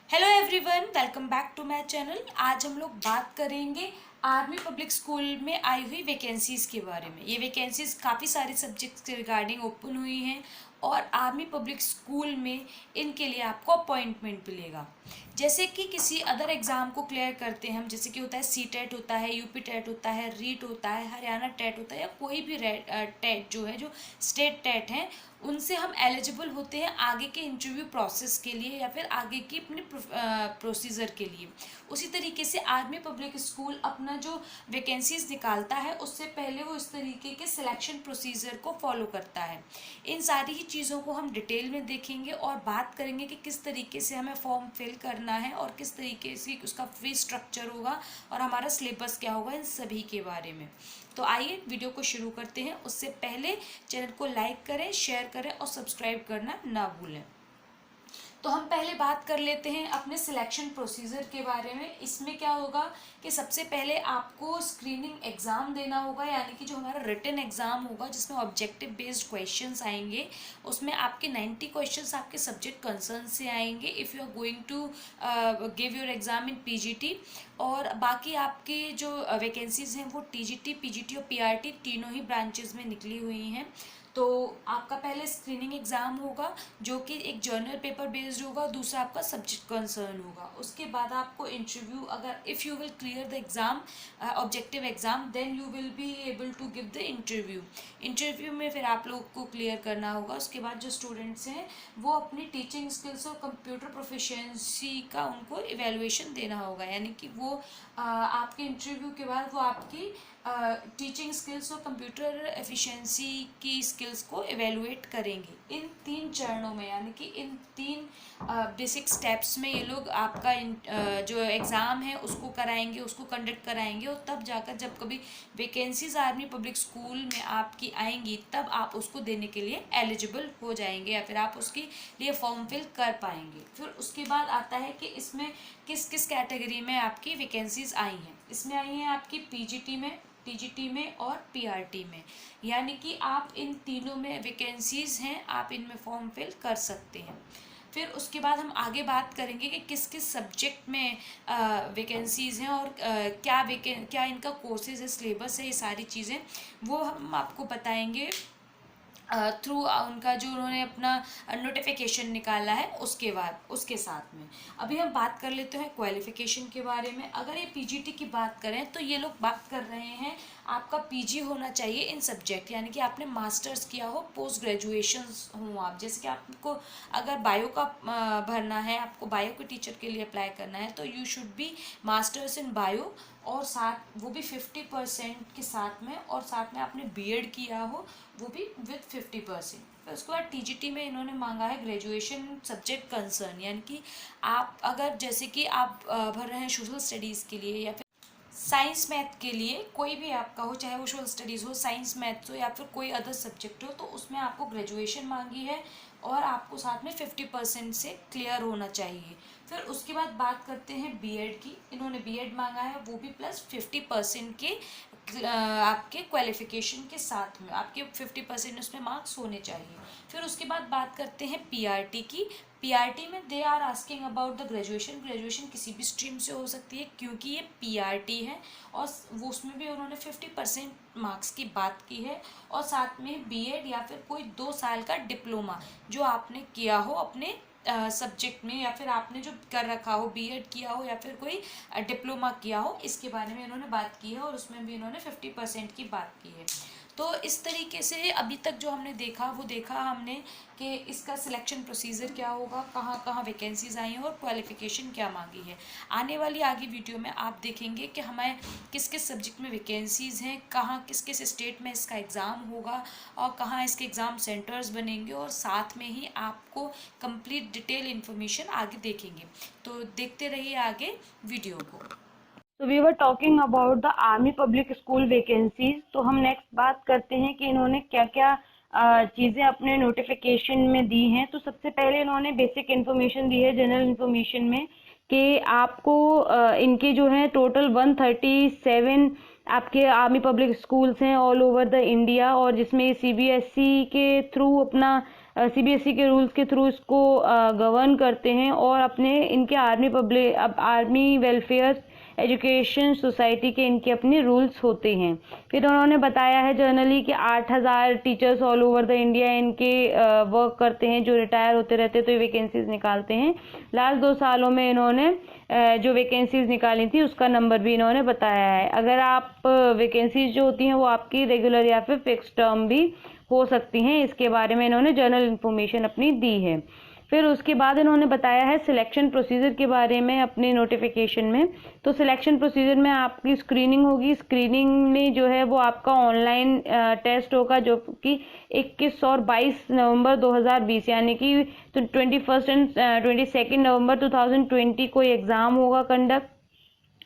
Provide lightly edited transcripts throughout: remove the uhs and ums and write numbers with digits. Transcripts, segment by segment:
Hello everyone, welcome back to my channel. आज हम लोग बात करेंगे आर्मी पब्लिक स्कूल में आई हुई वैकेंसीज़ के बारे में। ये वैकेंसीज़ काफ़ी सारे सब्जेक्ट्स के रिगार्डिंग ओपन हुई हैं और आर्मी पब्लिक स्कूल में इनके लिए आपको अपॉइंटमेंट मिलेगा। जैसे कि किसी अदर एग्ज़ाम को क्लियर करते हैं हम, जैसे कि होता है सी टेट होता है, यूपी टेट होता है, रीट होता है, हरियाणा टेट होता है, या कोई भी टेट जो है, जो स्टेट टेट हैं, उनसे हम एलिजिबल होते हैं आगे के इंटरव्यू प्रोसेस के लिए या फिर आगे की अपनी प्रोसीजर के लिए। उसी तरीके से आर्मी पब्लिक स्कूल अपना जो वैकेंसीज निकालता है उससे पहले वो इस तरीके के सिलेक्शन प्रोसीजर को फॉलो करता है। इन सारी ही चीज़ों को हम डिटेल में देखेंगे और बात करेंगे कि किस तरीके से हमें फॉर्म फिल करना है और किस तरीके से उसका फी स्ट्रक्चर होगा और हमारा सिलेबस क्या होगा, इन सभी के बारे में। तो आइए वीडियो को शुरू करते हैं। उससे पहले चैनल को लाइक करें, शेयर करें और सब्सक्राइब करना ना भूलें। तो हम पहले बात कर लेते हैं अपने सिलेक्शन प्रोसीजर के बारे में। इसमें क्या होगा कि सबसे पहले आपको स्क्रीनिंग एग्ज़ाम देना होगा, यानी कि जो हमारा रिटन एग्ज़ाम होगा जिसमें ऑब्जेक्टिव बेस्ड क्वेश्चंस आएंगे। उसमें आपके 90 क्वेश्चंस आपके सब्जेक्ट कंसर्न से आएंगे if you are going to give your exam in PGT. और बाकी आपके जो वैकेंसीज़ हैं वो टीजीटी, पीजीटी और पीआरटी तीनों ही ब्रांचेज में निकली हुई हैं। तो आपका पहले स्क्रीनिंग एग्ज़ाम होगा जो कि एक जर्नल पेपर बेस्ड होगा, दूसरा आपका सब्जेक्ट कंसर्न होगा। उसके बाद आपको इंटरव्यू, अगर if you will clear the exam, objective exam, then you will be able to give the interview. Interview में फिर आप लोग को क्लियर करना होगा। उसके बाद जो स्टूडेंट्स हैं वो अपनी टीचिंग स्किल्स और कंप्यूटर प्रोफिशिएंसी का उनको इवेलुएशन देना होगा, यानी कि वो आपके इंटरव्यू के बाद वो आपकी टीचिंग स्किल्स और कंप्यूटर एफिशिएंसी की स्किल्स को एवेलुएट करेंगे इन 3 चरणों में, यानी कि इन 3 बेसिक स्टेप्स में ये लोग आपका जो एग्ज़ाम है उसको कराएंगे, उसको कंडक्ट कराएंगे। और तब जाकर जब कभी वैकेंसीज आर्मी पब्लिक स्कूल में आपकी आएंगी तब आप उसको देने के लिए एलिजिबल हो जाएंगे या फिर आप उसके लिए फॉर्म फिल कर पाएंगे। फिर उसके बाद आता है कि इसमें किस किस कैटेगरी में आपकी वैकेंसीज आई हैं। इसमें आई हैं आपकी पीजीटी में, टीजीटी में और पीआरटी में, यानी कि आप इन तीनों में वैकेंसीज़ हैं, आप इनमें फॉर्म फिल कर सकते हैं। फिर उसके बाद हम आगे बात करेंगे कि किस किस सब्जेक्ट में वैकेंसीज़ हैं और क्या इनका कोर्सेज है, सिलेबस है, ये सारी चीज़ें वो हम आपको बताएंगे थ्रू उनका जो उन्होंने अपना नोटिफिकेशन निकाला है उसके साथ में। अभी हम बात कर लेते हैं क्वालिफिकेशन के बारे में। अगर ये पीजीटी की बात करें तो ये लोग बात कर रहे हैं आपका पीजी होना चाहिए इन सब्जेक्ट, यानी कि आपने मास्टर्स किया हो, पोस्ट ग्रेजुएशन हो आप। जैसे कि आपको अगर बायो का भरना है, आपको बायो के टीचर के लिए अप्लाई करना है तो you should be masters in bio, और साथ वो भी 50% के साथ में, और साथ में आपने बीएड किया हो वो भी विद 50%। फिर उसके बाद टीजीटी में इन्होंने मांगा है ग्रेजुएशन सब्जेक्ट कंसर्न, यानी कि आप अगर जैसे कि आप भर रहे हैं सोशल स्टडीज़ के लिए या फिर साइंस मैथ के लिए, कोई भी आपका हो, चाहे वो सोशल स्टडीज़ हो, साइंस मैथ हो या फिर कोई अदर सब्जेक्ट हो, तो उसमें आपको ग्रेजुएशन मांगी है और आपको साथ में 50% से क्लियर होना चाहिए। फिर उसके बाद बात करते हैं बीएड की। इन्होंने बीएड मांगा है, वो भी प्लस 50% के आपके क्वालिफिकेशन के साथ में आपके 50% उसमें मार्क्स होने चाहिए। फिर उसके बाद बात करते हैं पीआरटी की। पीआरटी में they are asking about the graduation किसी भी स्ट्रीम से हो सकती है क्योंकि ये पीआरटी है, और वो उसमें भी उन्होंने 50% मार्क्स की बात की है। और साथ में बीएड या फिर कोई 2 साल का डिप्लोमा जो आपने किया हो अपने सब्जेक्ट में, या फिर आपने जो कर रखा हो, बीएड किया हो या फिर कोई डिप्लोमा किया हो, इसके बारे में इन्होंने बात की है और उसमें भी इन्होंने 50% की बात की है। तो इस तरीके से अभी तक जो हमने देखा वो देखा हमने कि इसका सिलेक्शन प्रोसीजर क्या होगा, कहाँ कहाँ वैकेंसीज आई हैं और क्वालिफिकेशन क्या मांगी है। आने वाली आगे वीडियो में आप देखेंगे कि हमें किस किस सब्जेक्ट में वैकेंसीज़ हैं, कहाँ किस किस स्टेट में इसका एग्ज़ाम होगा और कहाँ इसके एग्ज़ाम सेंटर्स बनेंगे, और साथ में ही आपको कंप्लीट डिटेल इन्फॉर्मेशन आगे देखेंगे। तो देखते रहिए आगे वीडियो को। तो we were talking about the Army Public School vacancies. तो हम नेक्स्ट बात करते हैं कि इन्होंने क्या क्या चीज़ें अपने नोटिफिकेशन में दी हैं। तो सबसे पहले इन्होंने बेसिक इन्फॉर्मेशन दी है जनरल इन्फॉर्मेशन में कि आपको इनके जो है टोटल 137 आपके आर्मी पब्लिक स्कूल्स हैं ऑल ओवर द इंडिया, और जिसमें सीबीएसई के थ्रू अपना सीबीएसई के रूल्स के थ्रू इसको गवर्न करते हैं और अपने इनके आर्मी वेलफेयर एजुकेशन सोसाइटी के इनके अपने रूल्स होते हैं। फिर उन्होंने बताया है जनरली कि 8,000 teachers all over the India इनके वर्क करते हैं, जो रिटायर होते रहते तो ये वैकेंसीज निकालते हैं। लास्ट 2 सालों में इन्होंने जो वैकेंसीज निकाली थी उसका नंबर भी इन्होंने बताया है। अगर आप वैकेंसीज जो होती हैं वो आपकी रेगुलर या फिर फिक्स टर्म भी हो सकती हैं, इसके बारे में इन्होंने जनरल इन्फॉर्मेशन अपनी दी है। फिर उसके बाद इन्होंने बताया है सिलेक्शन प्रोसीजर के बारे में अपने नोटिफिकेशन में। तो सिलेक्शन प्रोसीजर में आपकी स्क्रीनिंग होगी। स्क्रीनिंग में जो है वो आपका ऑनलाइन टेस्ट होगा, जो कि 21 और 22 नवंबर 2020 यानी कि 21 एंड 22 नवंबर 2020 को एग्ज़ाम होगा कंडक्ट।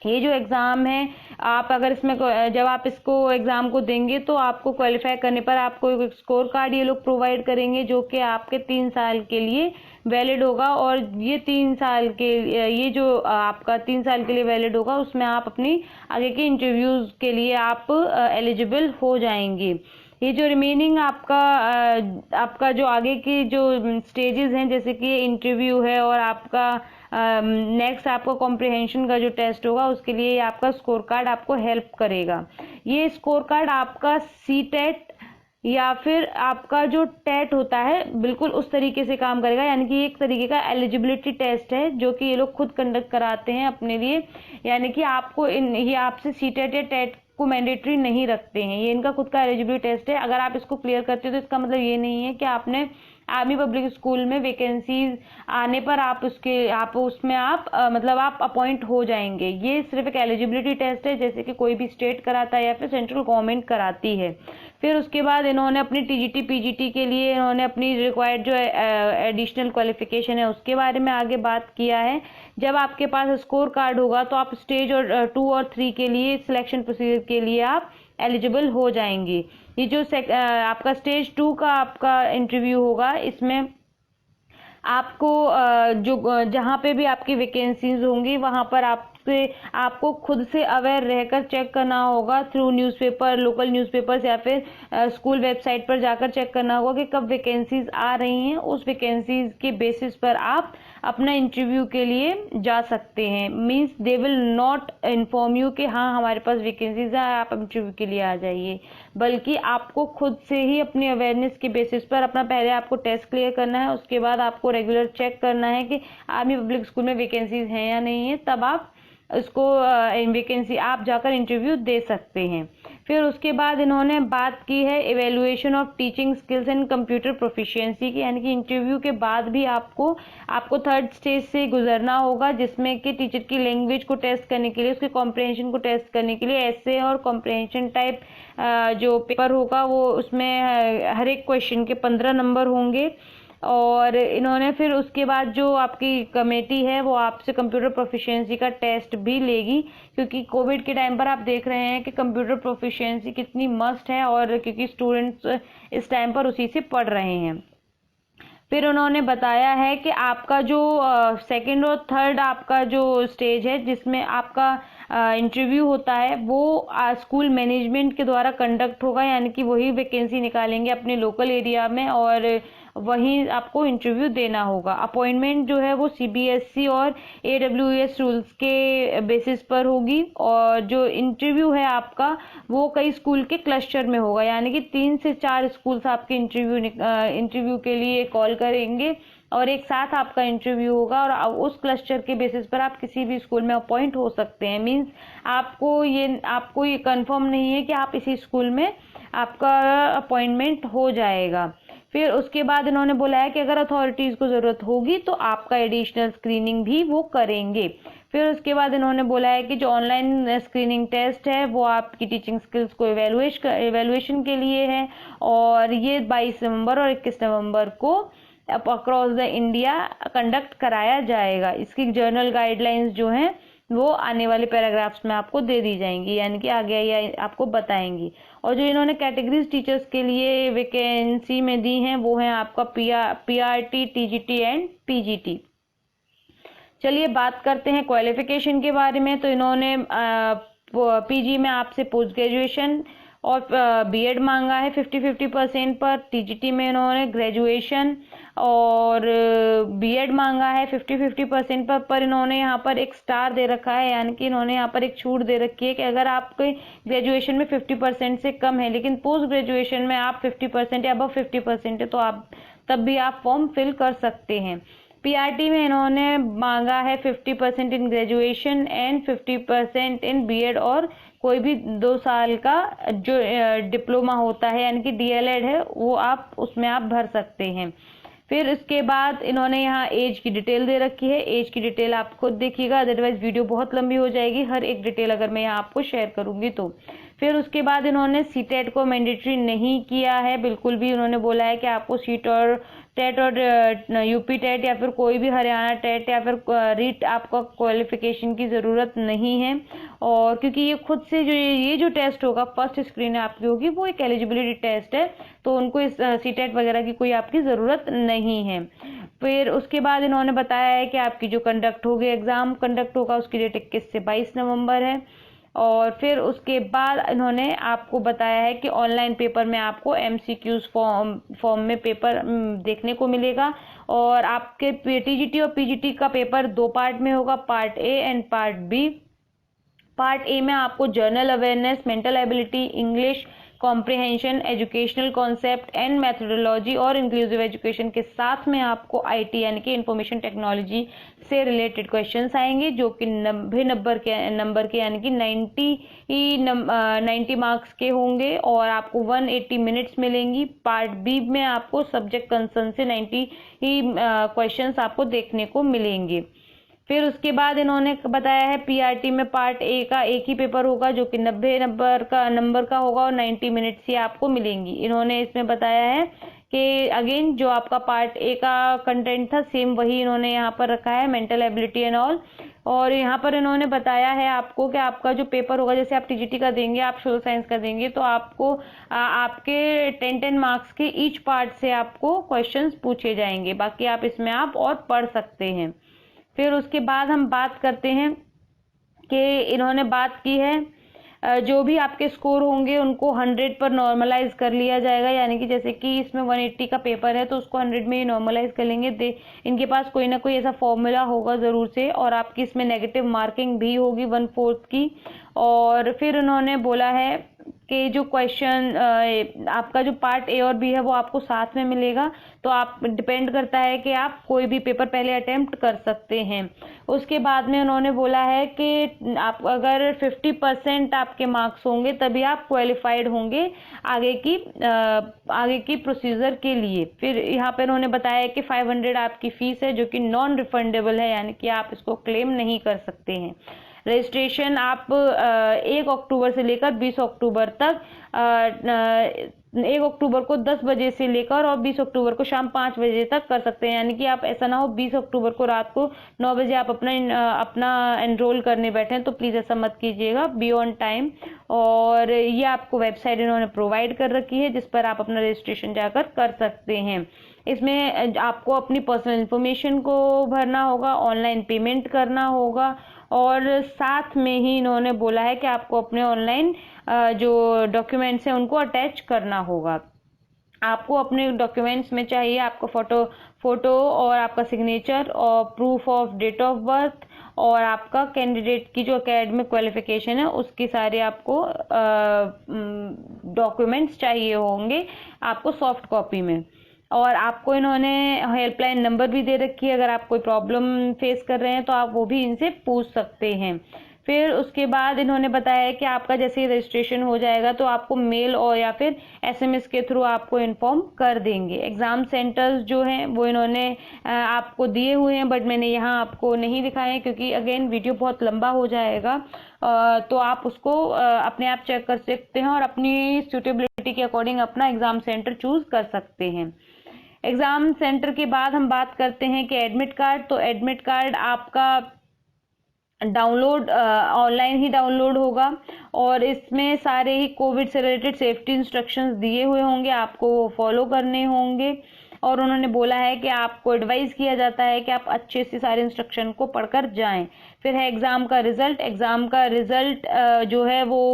ये जो एग्ज़ाम है, आप अगर इसमें जब आप इसको एग्ज़ाम को देंगे तो आपको क्वालिफाई करने पर आपको एक स्कोर कार्ड ये लोग प्रोवाइड करेंगे, जो कि आपके 3 साल के लिए वैलिड होगा। और ये 3 साल के ये जो आपका 3 साल के लिए वैलिड होगा, उसमें आप अपनी आगे के इंटरव्यूज़ के लिए आप एलिजिबल हो जाएंगे। ये जो रिमेनिंग आपका जो आगे की जो स्टेजेस हैं, जैसे कि इंटरव्यू है और आपका नेक्स्ट आपका कॉम्प्रिहेंशन का जो टेस्ट होगा, उसके लिए आपका स्कोर कार्ड आपको हेल्प करेगा। ये स्कोर कार्ड आपका सीटेट या फिर आपका जो टेट होता है बिल्कुल उस तरीके से काम करेगा, यानी कि एक तरीके का एलिजिबिलिटी टेस्ट है जो कि ये लोग खुद कंडक्ट कराते हैं अपने लिए। यानी कि आपको ये आपसे सीटेट या टेट को मैंडेटरी नहीं रखते हैं, ये इनका खुद का एलिजिबिलिटी टेस्ट है। अगर आप इसको क्लियर करते हो तो इसका मतलब ये नहीं है कि आपने आर्मी पब्लिक स्कूल में वैकेंसीज आने पर आप अपॉइंट हो जाएंगे। ये सिर्फ एक एलिजिबिलिटी टेस्ट है, जैसे कि कोई भी स्टेट कराता है या फिर सेंट्रल गवर्नमेंट कराती है। फिर उसके बाद इन्होंने अपनी टीजीटी पीजीटी के लिए इन्होंने अपनी रिक्वायर्ड जो एडिशनल क्वालिफिकेशन है उसके बारे में आगे बात किया है। जब आपके पास स्कोर कार्ड होगा तो आप स्टेज 2 और 3 के लिए सिलेक्शन प्रोसीजर के लिए आप एलिजिबल हो जाएंगे। ये जो आपका स्टेज 2 का आपका इंटरव्यू होगा, इसमें आपको जहाँ पे भी आपकी वैकेंसीज होंगी वहाँ पर आपको खुद से अवेयर रहकर चेक करना होगा थ्रू न्यूज़पेपर, लोकल न्यूज़पेपर्स या फिर स्कूल वेबसाइट पर जाकर चेक करना होगा कि कब वैकेंसीज आ रही हैं। उस वैकेंसीज के बेसिस पर आप अपना इंटरव्यू के लिए जा सकते हैं। Means they will not inform you कि हाँ हमारे पास वैकेंसीज है, आप इंटरव्यू के लिए आ जाइए, बल्कि आपको खुद से ही अपनी अवेयरनेस के बेसिस पर अपना पहले आपको टेस्ट क्लियर करना है, उसके बाद आपको रेगुलर चेक करना है कि आर्मी पब्लिक स्कूल में वैकेंसीज हैं या नहीं है, तब आप इसको वैकेंसी आप जाकर इंटरव्यू दे सकते हैं। फिर उसके बाद इन्होंने बात की है evaluation of teaching skills and computer proficiency की, यानी कि इंटरव्यू के बाद भी आपको 3rd स्टेज से गुजरना होगा, जिसमें कि टीचर की लैंग्वेज को टेस्ट करने के लिए, उसके कॉम्प्रिहेंशन को टेस्ट करने के लिए ऐसे और कॉम्प्रिहेंशन टाइप जो पेपर होगा वो उसमें हर एक क्वेश्चन के 15 नंबर होंगे। और इन्होंने फिर उसके बाद जो आपकी कमेटी है वो आपसे कंप्यूटर प्रोफिशिएंसी का टेस्ट भी लेगी, क्योंकि कोविड के टाइम पर आप देख रहे हैं कि कंप्यूटर प्रोफिशिएंसी कितनी मस्ट है, और क्योंकि स्टूडेंट्स इस टाइम पर उसी से पढ़ रहे हैं। फिर उन्होंने बताया है कि आपका जो 2nd और 3rd आपका जो स्टेज है जिसमें आपका इंटरव्यू होता है, वो स्कूल मैनेजमेंट के द्वारा कंडक्ट होगा, यानी कि वही वैकेंसी निकालेंगे अपने लोकल एरिया में और वहीं आपको इंटरव्यू देना होगा। अपॉइंटमेंट जो है वो सीबीएसई और AWS रूल्स के बेसिस पर होगी, और जो इंटरव्यू है आपका वो कई स्कूल के क्लस्टर में होगा, यानी कि 3 से 4 स्कूल्स आपके इंटरव्यू के लिए कॉल करेंगे और एक साथ आपका इंटरव्यू होगा, और उस क्लस्टर के बेसिस पर आप किसी भी स्कूल में अपॉइंट हो सकते हैं। मींस आपको ये कंफर्म नहीं है कि आप इसी स्कूल में आपका अपॉइंटमेंट हो जाएगा। फिर उसके बाद इन्होंने बोला है कि अगर अथॉरिटीज़ को ज़रूरत होगी तो आपका एडिशनल स्क्रीनिंग भी वो करेंगे। फिर उसके बाद इन्होंने बोला है कि जो ऑनलाइन स्क्रीनिंग टेस्ट है वो आपकी टीचिंग स्किल्स को एवेल्युएशन के लिए है, और ये 22 नवंबर और 21 नवंबर को अक्रॉस द इंडिया कंडक्ट कराया जाएगा। इसकी जर्नल गाइडलाइंस जो हैं वो आने वाले पैराग्राफ्स में आपको दे दी जाएंगी, यानी कि आगे ये आपको बताएंगी। और जो इन्होंने कैटेगरीज टीचर्स के लिए वैकेंसी में दी हैं वो हैं आपका PRT, TGT एंड PGT। चलिए बात करते हैं क्वालिफिकेशन के बारे में। तो इन्होंने PG में आपसे पोस्ट ग्रेजुएशन और बीएड मांगा है 50-50% पर। टीजीटी में इन्होंने ग्रेजुएशन और बीएड मांगा है 50-50% पर इन्होंने यहाँ पर एक स्टार दे रखा है, यानी कि इन्होंने यहाँ पर एक छूट दे रखी है कि अगर आपके ग्रेजुएशन में 50% से कम है लेकिन पोस्ट ग्रेजुएशन में आप 50% या अबव 50% है तो आप तब भी आप फॉर्म फिल कर सकते हैं। पीआरटी में इन्होंने मांगा है 50% in graduation and 50% in BEd और कोई भी 2 साल का जो डिप्लोमा होता है यानी कि डीएलएड है वो आप उसमें आप भर सकते हैं। फिर इसके बाद इन्होंने यहाँ एज की डिटेल दे रखी है। एज की डिटेल आप खुद देखिएगा, अदरवाइज वीडियो बहुत लंबी हो जाएगी हर एक डिटेल अगर मैं यहाँ आपको शेयर करूंगी तो। फिर उसके बाद इन्होंने सीटेट को मैंडेटरी नहीं किया है बिल्कुल भी। उन्होंने बोला है कि आपको सीट और टेट और यूपी टेट या फिर कोई भी हरियाणा टेट या फिर रीट आपका क्वालिफिकेशन की ज़रूरत नहीं है। और क्योंकि ये खुद से जो ये जो टेस्ट होगा फर्स्ट स्क्रीन आपकी होगी वो एक एलिजिबिलिटी टेस्ट है, तो उनको इस सीटेट वगैरह की कोई आपकी ज़रूरत नहीं है। फिर उसके बाद इन्होंने बताया है कि आपकी जो एग्ज़ाम कंडक्ट होगा उसकी डेट 21 से 22 नवंबर है। और फिर उसके बाद इन्होंने आपको बताया है कि ऑनलाइन पेपर में आपको एमसीक्यूज फॉर्म में पेपर देखने को मिलेगा। और आपके टीजीटी और पीजीटी का पेपर 2 पार्ट में होगा, part A and part B. Part A में आपको general awareness, mental ability, English comprehension, educational concept and methodology और इंक्लूसिव एजुकेशन के साथ में आपको आईटी यानी कि इंफॉर्मेशन टेक्नोलॉजी से रिलेटेड क्वेश्चंस आएंगे जो कि 90 नंबर के यानी कि 90 मार्क्स के होंगे और आपको 180 मिनट्स मिलेंगी। पार्ट बी में आपको सब्जेक्ट कंसर्न से 90 क्वेश्चंस आपको देखने को मिलेंगे। फिर उसके बाद इन्होंने बताया है पीआरटी में पार्ट ए का एक ही पेपर होगा जो कि 90 नंबर का होगा और 90 मिनट्स ही आपको मिलेंगी। इन्होंने इसमें बताया है कि अगेन जो आपका पार्ट ए का कंटेंट था सेम वही इन्होंने यहाँ पर रखा है, मेंटल एबिलिटी एंड ऑल। और यहाँ पर इन्होंने बताया है आपको कि आपका जो पेपर होगा, जैसे आप टीजीटी का देंगे, आप सोशल साइंस का देंगे, तो आपको आपके 10 मार्क्स के ईच पार्ट से आपको क्वेश्चंस पूछे जाएंगे। बाकी आप इसमें आप और पढ़ सकते हैं। फिर उसके बाद हम बात करते हैं कि इन्होंने बात की है जो भी आपके स्कोर होंगे उनको 100 पर नॉर्मलाइज कर लिया जाएगा, यानी कि जैसे कि इसमें 180 का पेपर है तो उसको 100 में ही नॉर्मलाइज कर लेंगे। इनके पास कोई ना कोई ऐसा फॉर्मूला होगा ज़रूर से, और आपकी इसमें नेगेटिव मार्किंग भी होगी 1/4 की। और फिर उन्होंने बोला है कि जो क्वेश्चन आपका जो पार्ट ए और बी है वो आपको साथ में मिलेगा, तो आप डिपेंड करता है कि आप कोई भी पेपर पहले अटेम्प्ट कर सकते हैं। उसके बाद में उन्होंने बोला है कि आप अगर 50% आपके मार्क्स होंगे तभी आप क्वालिफाइड होंगे आगे की प्रोसीजर के लिए। फिर यहाँ पर उन्होंने बताया है कि 500 आपकी फीस है जो कि नॉन रिफंडेबल है, यानी कि आप इसको क्लेम नहीं कर सकते हैं। रजिस्ट्रेशन आप 1 अक्टूबर से लेकर 20 अक्टूबर तक 1 अक्टूबर को 10 बजे से लेकर और 20 अक्टूबर को शाम 5 बजे तक कर सकते हैं। यानी कि आप ऐसा ना हो 20 अक्टूबर को रात को 9 बजे आप अपना एनरोल करने बैठे हैं, तो प्लीज़ ऐसा मत कीजिएगा, बी ऑन टाइम। और ये आपको वेबसाइट इन्होंने प्रोवाइड कर रखी है जिस पर आप अपना रजिस्ट्रेशन जाकर कर सकते हैं। इसमें आपको अपनी पर्सनल इन्फॉर्मेशन को भरना होगा, ऑनलाइन पेमेंट करना होगा, और साथ में ही इन्होंने बोला है कि आपको अपने ऑनलाइन जो डॉक्यूमेंट्स हैं उनको अटैच करना होगा। आपको अपने डॉक्यूमेंट्स में चाहिए आपको फोटो और आपका सिग्नेचर और proof of date of birth और आपका कैंडिडेट की जो एकेडमिक क्वालिफिकेशन है उसकी सारे आपको डॉक्यूमेंट्स चाहिए होंगे आपको सॉफ्ट कॉपी में। और आपको इन्होंने हेल्पलाइन नंबर भी दे रखी है, अगर आप कोई प्रॉब्लम फेस कर रहे हैं तो आप वो भी इनसे पूछ सकते हैं। फिर उसके बाद इन्होंने बताया कि आपका जैसे ही रजिस्ट्रेशन हो जाएगा तो आपको मेल और या फिर एसएमएस के थ्रू आपको इन्फॉर्म कर देंगे। एग्ज़ाम सेंटर्स जो हैं वो इन्होंने आपको दिए हुए हैं, बट मैंने यहाँ आपको नहीं दिखाए हैं क्योंकि अगेन वीडियो बहुत लंबा हो जाएगा, तो आप उसको अपने आप चेक कर सकते हैं और अपनी सूटेबिलिटी के अकॉर्डिंग अपना एग्ज़ाम सेंटर चूज़ कर सकते हैं। एग्ज़ाम सेंटर के बाद हम बात करते हैं कि एडमिट कार्ड। तो एडमिट कार्ड आपका डाउनलोड ऑनलाइन ही डाउनलोड होगा और इसमें सारे ही कोविड से रिलेटेड सेफ्टी इंस्ट्रक्शंस दिए हुए होंगे, आपको फॉलो करने होंगे। और उन्होंने बोला है कि आपको एडवाइस किया जाता है कि आप अच्छे से सारे इंस्ट्रक्शन को पढ़कर जाएं। फिर है एग्ज़ाम का रिज़ल्ट जो है वो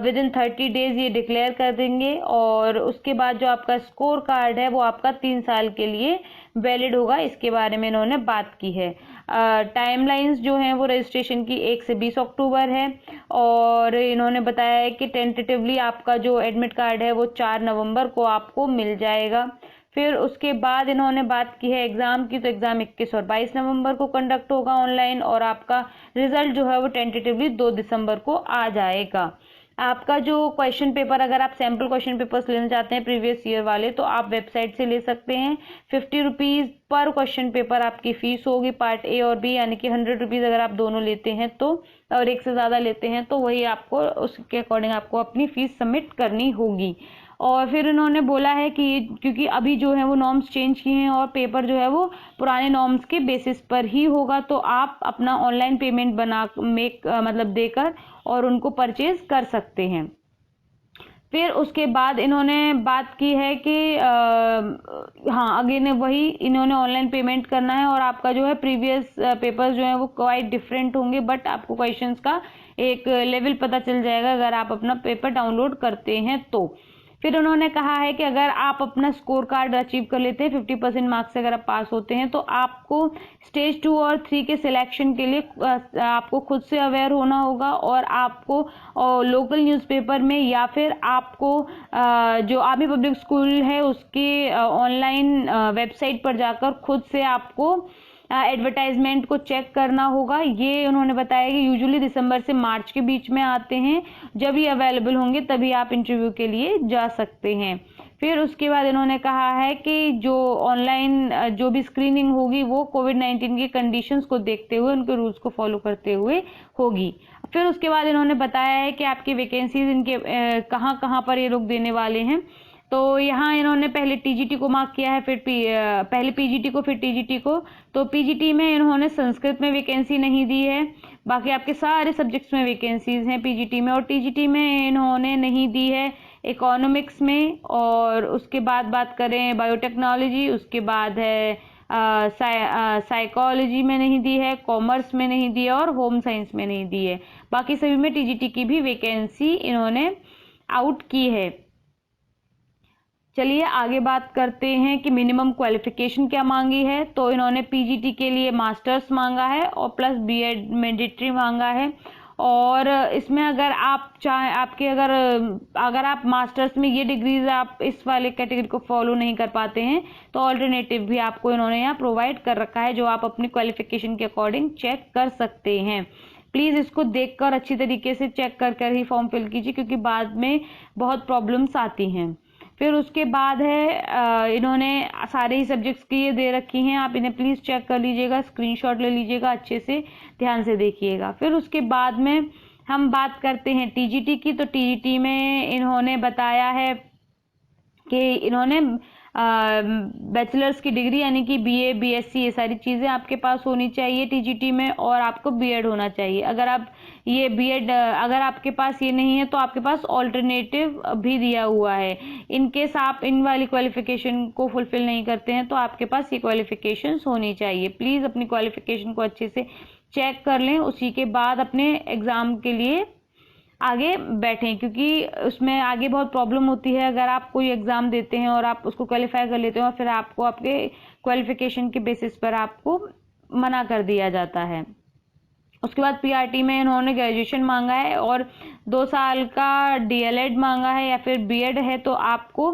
विद इन 30 डेज़ ये डिक्लेयर कर देंगे, और उसके बाद जो आपका स्कोर कार्ड है वो आपका 3 साल के लिए वैलिड होगा। इसके बारे में इन्होंने बात की है। टाइमलाइंस जो हैं वो रजिस्ट्रेशन की 1 से 20 अक्टूबर है, और इन्होंने बताया है कि टेंटेटिवली आपका जो एडमिट कार्ड है वो 4 नवंबर को आपको मिल जाएगा। फिर उसके बाद इन्होंने बात की है एग्ज़ाम की, तो एग्ज़ाम 21 और 22 नवंबर को कंडक्ट होगा ऑनलाइन, और आपका रिजल्ट जो है वो टेंटेटिवली 2 दिसंबर को आ जाएगा। आपका जो क्वेश्चन पेपर, अगर आप सैम्पल क्वेश्चन पेपर्स लेना चाहते हैं प्रीवियस ईयर वाले, तो आप वेबसाइट से ले सकते हैं। 50 रुपीज़ पर क्वेश्चन पेपर आपकी फ़ीस होगी, पार्ट ए और बी, यानी कि 100 रुपीज़ अगर आप दोनों लेते हैं तो, और एक से ज़्यादा लेते हैं तो वही आपको उसके अकॉर्डिंग आपको अपनी फ़ीस सबमिट करनी होगी। और फिर उन्होंने बोला है कि क्योंकि अभी जो है वो नॉर्म्स चेंज किए हैं और पेपर जो है वो पुराने नॉर्म्स के बेसिस पर ही होगा, तो आप अपना ऑनलाइन पेमेंट मतलब देकर और उनको परचेज कर सकते हैं। फिर उसके बाद इन्होंने बात की है कि हाँ, अगेन वही इन्होंने ऑनलाइन पेमेंट करना है, और आपका जो है प्रीवियस पेपर्स जो है वो क्वाइट डिफरेंट होंगे, बट आपको क्वेश्चंस का एक लेवल पता चल जाएगा अगर आप अपना पेपर डाउनलोड करते हैं तो। फिर उन्होंने कहा है कि अगर आप अपना स्कोर कार्ड अचीव कर लेते हैं 50% मार्क्स से अगर आप पास होते हैं, तो आपको स्टेज 2 और 3 के सिलेक्शन के लिए आपको खुद से अवेयर होना होगा, और आपको लोकल न्यूज़पेपर में या फिर आपको जो आर्मी पब्लिक स्कूल है उसके ऑनलाइन वेबसाइट पर जाकर खुद से आपको एडवर्टाइजमेंट को चेक करना होगा। ये उन्होंने बताया कि यूजुअली दिसंबर से मार्च के बीच में आते हैं, जब ये अवेलेबल होंगे तभी आप इंटरव्यू के लिए जा सकते हैं। फिर उसके बाद इन्होंने कहा है कि जो ऑनलाइन जो भी स्क्रीनिंग होगी वो कोविड-19 की कंडीशंस को देखते हुए, उनके रूल्स को फॉलो करते हुए होगी। फिर उसके बाद इन्होंने बताया है कि आपकी वैकेंसीज इनके कहाँ कहाँ पर ये लोग देने वाले हैं। तो यहाँ इन्होंने पहले टीजीटी को मार्क किया है, फिर पहले पीजीटी को, फिर टीजीटी को। तो पीजीटी में इन्होंने संस्कृत में वैकेंसी नहीं दी है, बाकी आपके सारे सब्जेक्ट्स में वैकेंसीज हैं पीजीटी में, और टीजीटी में इन्होंने नहीं दी है इकोनॉमिक्स में। और उसके बाद बात करें बायोटेक्नोलॉजी, उसके बाद है साइकोलॉजी में नहीं दी है, कॉमर्स में नहीं दी है, और होम साइंस में नहीं दी है। बाकी सभी में टीजीटी की भी वैकेंसी इन्होंने आउट की है। चलिए आगे बात करते हैं कि मिनिमम क्वालिफिकेशन क्या मांगी है। तो इन्होंने पीजीटी के लिए मास्टर्स मांगा है और प्लस बीएड मैंडेटरी मांगा है। और इसमें अगर आप चाहे आपके अगर आप मास्टर्स में ये डिग्रीज आप इस वाले कैटेगरी को फॉलो नहीं कर पाते हैं, तो ऑल्टरनेटिव भी आपको इन्होंने यहाँ प्रोवाइड कर रखा है, जो आप अपनी क्वालिफिकेशन के अकॉर्डिंग चेक कर सकते हैं। प्लीज़ इसको देखकर अच्छी तरीके से चेक कर ही फॉर्म फिल कीजिए, क्योंकि बाद में बहुत प्रॉब्लम्स आती हैं। फिर उसके बाद है इन्होंने सारे ही सब्जेक्ट्स की ये दे रखी हैं, आप इन्हें प्लीज़ चेक कर लीजिएगा, स्क्रीनशॉट ले लीजिएगा, अच्छे से ध्यान से देखिएगा। फिर उसके बाद में हम बात करते हैं टीजीटी की। तो टीजीटी में इन्होंने बताया है कि इन्होंने बैचलर्स की डिग्री यानी कि बीए, बीएससी, ये सारी चीज़ें आपके पास होनी चाहिए टीजीटी में, और आपको बीएड होना चाहिए। अगर आप ये बीएड अगर आपके पास ये नहीं है तो आपके पास ऑल्टरनेटिव भी दिया हुआ है। इन केस आप इन वाली क्वालिफिकेशन को फुलफिल नहीं करते हैं तो आपके पास ये क्वालिफिकेशंस होनी चाहिए। प्लीज़ अपनी क्वालिफिकेशन को अच्छे से चेक कर लें, उसी के बाद अपने एग्ज़ाम के लिए आगे बैठें, क्योंकि उसमें आगे बहुत प्रॉब्लम होती है। अगर आप कोई एग्ज़ाम देते हैं और आप उसको क्वालिफाई कर लेते हैं और फिर आपको आपके क्वालिफिकेशन के बेसिस पर आपको मना कर दिया जाता है। उसके बाद पीआरटी में इन्होंने ग्रेजुएशन मांगा है और 2 साल का डीएलएड मांगा है, या फिर बीएड है तो आपको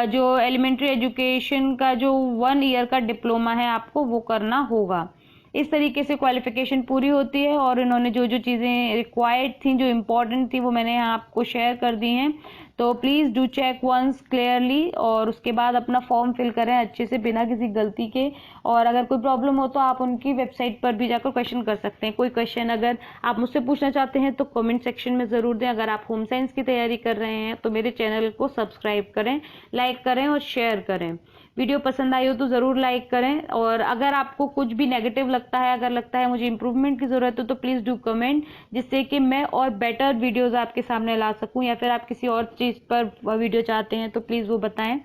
जो एलिमेंट्री एजुकेशन का जो 1 ईयर का डिप्लोमा है आपको वो करना होगा। इस तरीके से क्वालिफिकेशन पूरी होती है, और इन्होंने जो जो चीज़ें रिक्वायर्ड थी, जो इम्पोर्टेंट थी, वो मैंने यहाँ आपको शेयर कर दी हैं। तो please do check once clearly, और उसके बाद अपना फॉर्म फिल करें अच्छे से बिना किसी गलती के। और अगर कोई प्रॉब्लम हो तो आप उनकी वेबसाइट पर भी जाकर क्वेश्चन कर सकते हैं। कोई क्वेश्चन अगर आप मुझसे पूछना चाहते हैं तो कमेंट सेक्शन में ज़रूर दें। अगर आप होम साइंस की तैयारी कर रहे हैं तो मेरे चैनल को सब्सक्राइब करें, लाइक करें और शेयर करें। वीडियो पसंद आई हो तो ज़रूर लाइक करें, और अगर आपको कुछ भी नेगेटिव लगता है, अगर लगता है मुझे इम्प्रूवमेंट की ज़रूरत है, तो प्लीज़ डू कमेंट, जिससे कि मैं और बेटर वीडियोस आपके सामने ला सकूं। या फिर आप किसी और चीज़ पर वीडियो चाहते हैं तो प्लीज़ वो बताएं।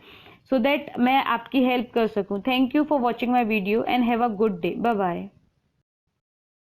सो दैट मैं आपकी हेल्प कर सकूं। Thank you for watching my video and have a good day. Bye bye.